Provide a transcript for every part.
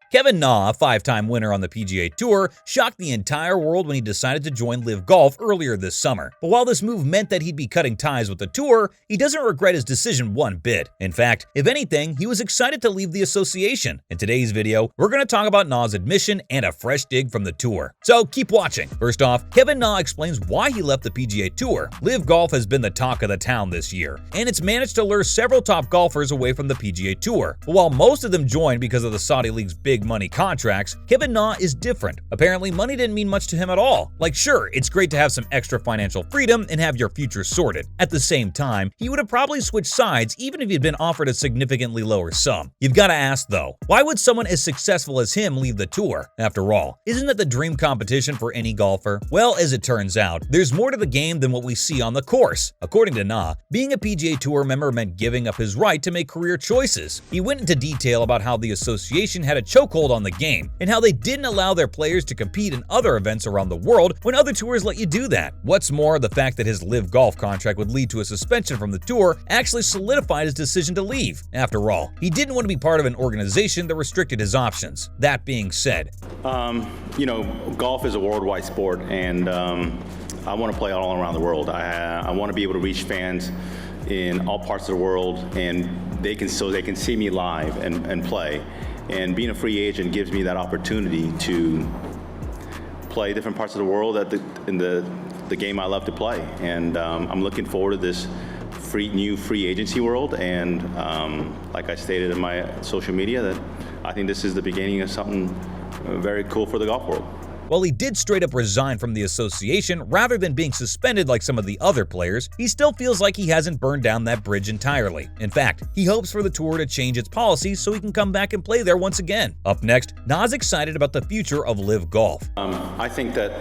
Kevin Na, a 5-time winner on the PGA Tour, shocked the entire world when he decided to join LIV Golf earlier this summer. But while this move meant that he'd be cutting ties with the tour, he doesn't regret his decision one bit. In fact, if anything, he was excited to leave the association. In today's video, we're going to talk about Na's admission and a fresh dig from the tour. So keep watching. First off, Kevin Na explains why he left the PGA Tour. LIV Golf has been the talk of the town this year, and it's managed to lure several top golfers away from the PGA Tour. But while most of them joined because of the Saudi League's big money contracts, Kevin Na is different. Apparently, money didn't mean much to him at all. Like, sure, it's great to have some extra financial freedom and have your future sorted. At the same time, he would have probably switched sides even if he'd been offered a significantly lower sum. You've got to ask, though, why would someone as successful as him leave the tour? After all, isn't that the dream competition for any golfer? Well, as it turns out, there's more to the game than what we see on the course. According to Na, being a PGA Tour member meant giving up his right to make career choices. He went into detail about how the association had a chokehold on the game and how they didn't allow their players to compete in other events around the world when other tours let you do that. What's more, the fact that his LIV Golf contract would lead to a suspension from the tour actually solidified his decision to leave. After all, he didn't want to be part of an organization that restricted his options. That being said, golf is a worldwide sport, and I want to play all around the world. I want to be able to reach fans in all parts of the world, and they can see me live and play. And being a free agent gives me that opportunity to play different parts of the world in the game I love to play. And I'm looking forward to this new free agency world. And like I stated in my social media, that I think this is the beginning of something very cool for the golf world. While he did straight up resign from the association rather than being suspended like some of the other players, he still feels like he hasn't burned down that bridge entirely. In fact, he hopes for the tour to change its policies so he can come back and play there once again. Up next, Na's excited about the future of LIV Golf. I think that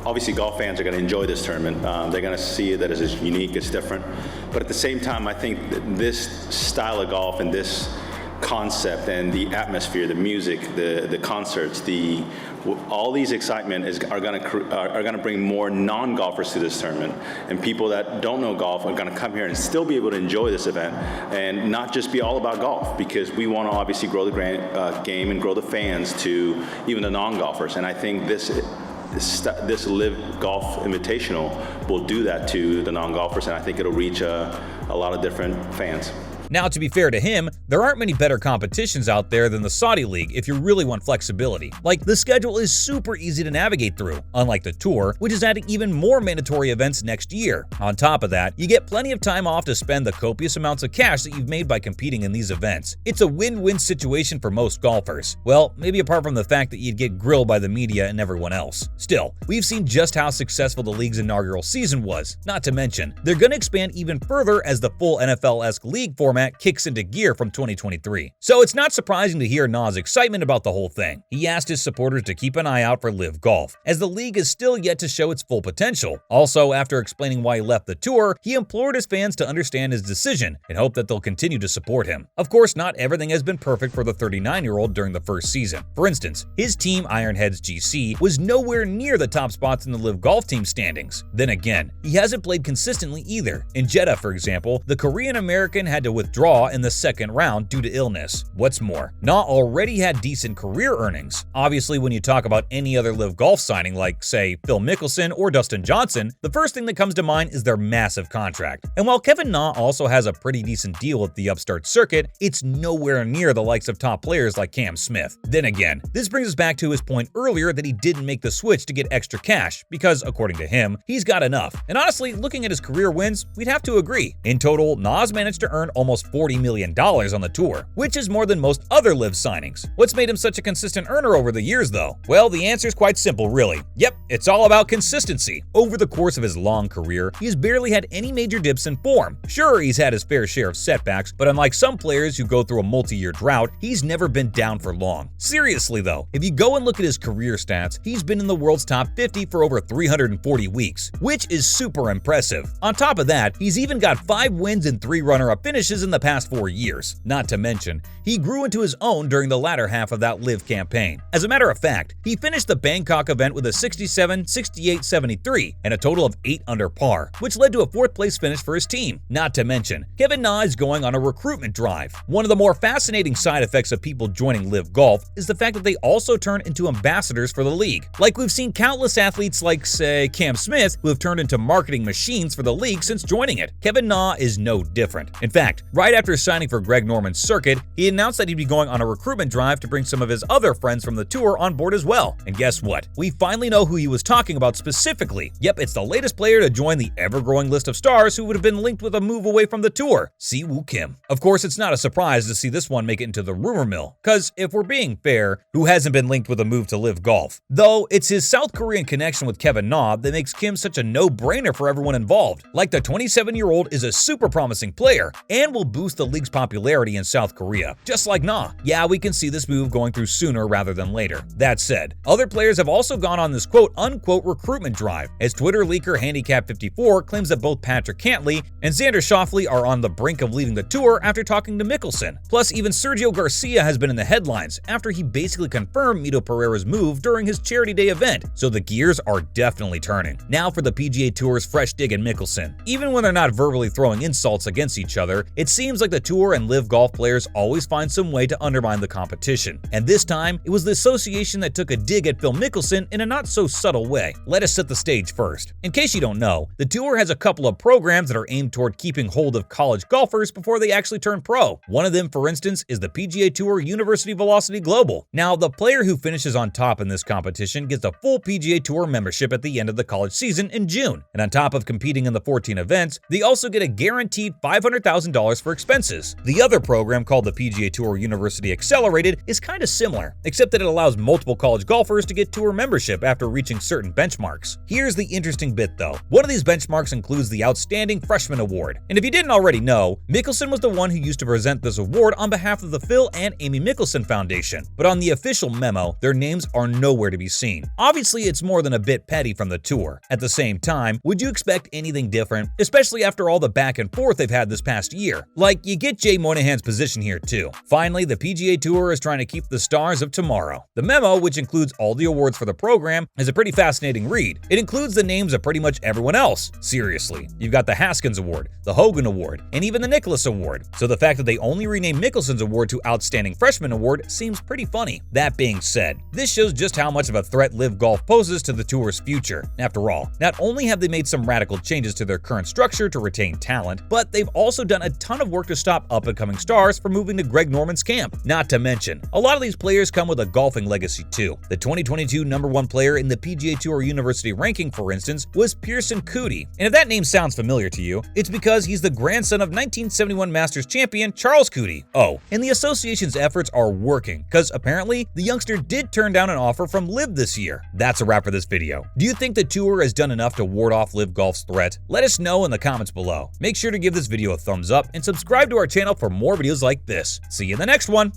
obviously golf fans are going to enjoy this tournament. They're going to see that it's unique, it's different. But at the same time, I think that this style of golf and this concept and the atmosphere, the music, the concerts, all these excitement are going to bring more non-golfers to this tournament, and people that don't know golf are going to come here and still be able to enjoy this event and not just be all about golf, because we want to obviously grow the game and grow the fans to even the non-golfers. And I think this LIV Golf Invitational will do that to the non-golfers, and I think it'll reach a lot of different fans. Now, to be fair to him, there aren't many better competitions out there than the Saudi League if you really want flexibility. Like, the schedule is super easy to navigate through, unlike the Tour, which is adding even more mandatory events next year. On top of that, you get plenty of time off to spend the copious amounts of cash that you've made by competing in these events. It's a win-win situation for most golfers. Well, maybe apart from the fact that you'd get grilled by the media and everyone else. Still, we've seen just how successful the league's inaugural season was. Not to mention, they're going to expand even further as the full NFL-esque league format kicks into gear from 2023. So it's not surprising to hear Na's excitement about the whole thing. He asked his supporters to keep an eye out for LIV Golf, as the league is still yet to show its full potential. Also, after explaining why he left the tour, he implored his fans to understand his decision and hope that they'll continue to support him. Of course, not everything has been perfect for the 39-year-old during the first season. For instance, his team, Ironheads GC, was nowhere near the top spots in the LIV Golf team standings. Then again, he hasn't played consistently either. In Jeddah, for example, the Korean-American had to withdraw in the second round due to illness. What's more, Na already had decent career earnings. Obviously, when you talk about any other LIV Golf signing like, say, Phil Mickelson or Dustin Johnson, the first thing that comes to mind is their massive contract. And while Kevin Na also has a pretty decent deal with the upstart circuit, it's nowhere near the likes of top players like Cam Smith. Then again, this brings us back to his point earlier that he didn't make the switch to get extra cash because, according to him, he's got enough. And honestly, looking at his career wins, we'd have to agree. In total, Na's managed to earn almost $40 million on the tour, which is more than most other LIV signings. What's made him such a consistent earner over the years, though? Well, the answer is quite simple, really. Yep, it's all about consistency. Over the course of his long career, he's barely had any major dips in form. Sure, he's had his fair share of setbacks, but unlike some players who go through a multi-year drought, he's never been down for long. Seriously, though, if you go and look at his career stats, he's been in the world's top 50 for over 340 weeks, which is super impressive. On top of that, he's even got 5 wins and 3 runner-up finishes in the past 4 years. Not to mention, he grew into his own during the latter half of that LIV campaign. As a matter of fact, he finished the Bangkok event with a 67, 68, 73 and a total of 8 under par, which led to a 4th place finish for his team. Not to mention, Kevin Na is going on a recruitment drive. One of the more fascinating side effects of people joining LIV Golf is the fact that they also turn into ambassadors for the league. Like we've seen countless athletes like, say, Cam Smith, who have turned into marketing machines for the league since joining it. Kevin Na is no different. In fact, right after signing for Greg Norman's circuit, he announced that he'd be going on a recruitment drive to bring some of his other friends from the tour on board as well. And guess what? We finally know who he was talking about specifically. Yep, it's the latest player to join the ever-growing list of stars who would have been linked with a move away from the tour, Siwoo Kim. Of course, it's not a surprise to see this one make it into the rumor mill, cause if we're being fair, who hasn't been linked with a move to LIV Golf? Though it's his South Korean connection with Kevin Na that makes Kim such a no-brainer for everyone involved. Like, the 27-year-old is a super promising player and will boost the league's popularity in South Korea, just like Na. Yeah, we can see this move going through sooner rather than later. That said, other players have also gone on this quote-unquote recruitment drive, as Twitter leaker Handicap54 claims that both Patrick Cantley and Xander Schauffele are on the brink of leaving the tour after talking to Mickelson. Plus, even Sergio Garcia has been in the headlines after he basically confirmed Mito Pereira's move during his Charity Day event, so the gears are definitely turning. Now for the PGA Tour's fresh dig at Mickelson. Even when they're not verbally throwing insults against each other, it seems like the Tour and LIV Golf players always find some way to undermine the competition. And this time, it was the association that took a dig at Phil Mickelson in a not-so-subtle way. Let us set the stage first. In case you don't know, the Tour has a couple of programs that are aimed toward keeping hold of college golfers before they actually turn pro. One of them, for instance, is the PGA Tour University Velocity Global. Now, the player who finishes on top in this competition gets a full PGA Tour membership at the end of the college season in June. And on top of competing in the 14 events, they also get a guaranteed $500,000 for expenses. The other program, called the PGA Tour University Accelerated, is kind of similar, except that it allows multiple college golfers to get tour membership after reaching certain benchmarks. Here's the interesting bit though. One of these benchmarks includes the Outstanding Freshman Award. And if you didn't already know, Mickelson was the one who used to present this award on behalf of the Phil and Amy Mickelson Foundation. But on the official memo, their names are nowhere to be seen. Obviously, it's more than a bit petty from the tour. At the same time, would you expect anything different, especially after all the back and forth they've had this past year? Like, you get Jay Monahan's position here too. Finally, the PGA Tour is trying to keep the stars of tomorrow. The memo, which includes all the awards for the program, is a pretty fascinating read. It includes the names of pretty much everyone else. Seriously, you've got the Haskins Award, the Hogan Award, and even the Nicklaus Award. So the fact that they only renamed Mickelson's award to Outstanding Freshman Award seems pretty funny. That being said, this shows just how much of a threat LIV Golf poses to the tour's future. After all, not only have they made some radical changes to their current structure to retain talent, but they've also done a ton of work to stop up-and-coming stars from moving to Greg Norman's camp. Not to mention, a lot of these players come with a golfing legacy too. The 2022 #1 player in the PGA Tour University ranking, for instance, was Pearson Coody. And if that name sounds familiar to you, it's because he's the grandson of 1971 Masters champion Charles Coody. Oh, and the association's efforts are working, because apparently the youngster did turn down an offer from LIV this year. That's a wrap for this video. Do you think the tour has done enough to ward off LIV Golf's threat? Let us know in the comments below. Make sure to give this video a thumbs up and subscribe to our channel for more videos like this. See you in the next one!